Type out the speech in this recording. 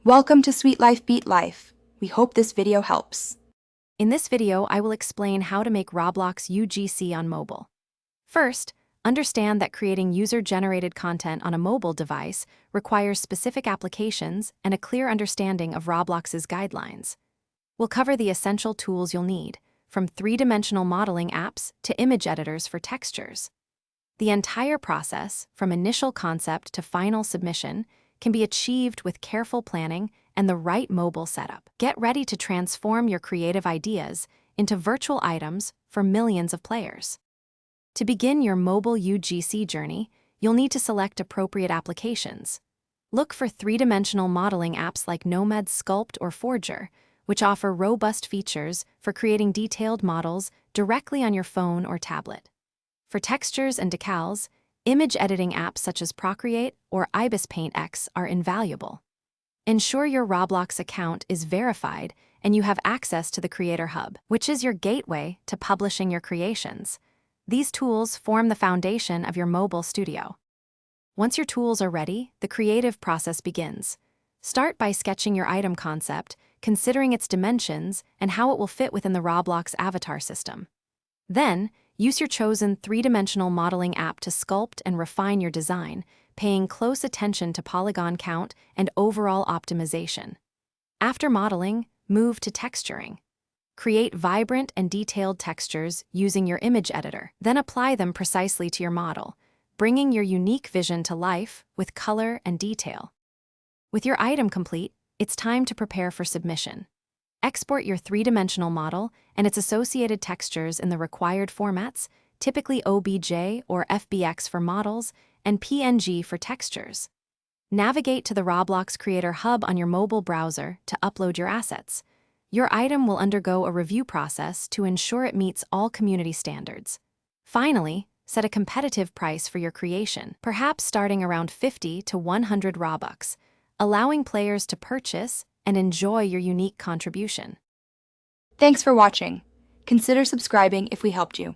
Welcome to Sweet Life Beat Life. We hope this video helps. In this video, I will explain how to make Roblox UGC on mobile. First, understand that creating user-generated content on a mobile device requires specific applications and a clear understanding of Roblox's guidelines. We'll cover the essential tools you'll need, from three-dimensional modeling apps to image editors for textures. The entire process, from initial concept to final submission, can be achieved with careful planning and the right mobile setup. Get ready to transform your creative ideas into virtual items for millions of players. To begin your mobile UGC journey, you'll need to select appropriate applications. Look for three-dimensional modeling apps like Nomad Sculpt or Forger, which offer robust features for creating detailed models directly on your phone or tablet. For textures and decals, image editing apps such as Procreate or Ibis Paint X are invaluable. Ensure your Roblox account is verified and you have access to the Creator Hub, which is your gateway to publishing your creations. These tools form the foundation of your mobile studio. Once your tools are ready, the creative process begins. Start by sketching your item concept, considering its dimensions and how it will fit within the Roblox avatar system. Then, use your chosen three-dimensional modeling app to sculpt and refine your design, paying close attention to polygon count and overall optimization. After modeling, move to texturing. Create vibrant and detailed textures using your image editor, then apply them precisely to your model, bringing your unique vision to life with color and detail. With your item complete, it's time to prepare for submission. Export your three-dimensional model and its associated textures in the required formats, typically OBJ or FBX for models and PNG for textures. Navigate to the Roblox Creator Hub on your mobile browser to upload your assets. Your item will undergo a review process to ensure it meets all community standards. Finally, set a competitive price for your creation, perhaps starting around 50 to 100 Robux, allowing players to purchase and enjoy your unique contribution. Thanks for watching. Consider subscribing if we helped you.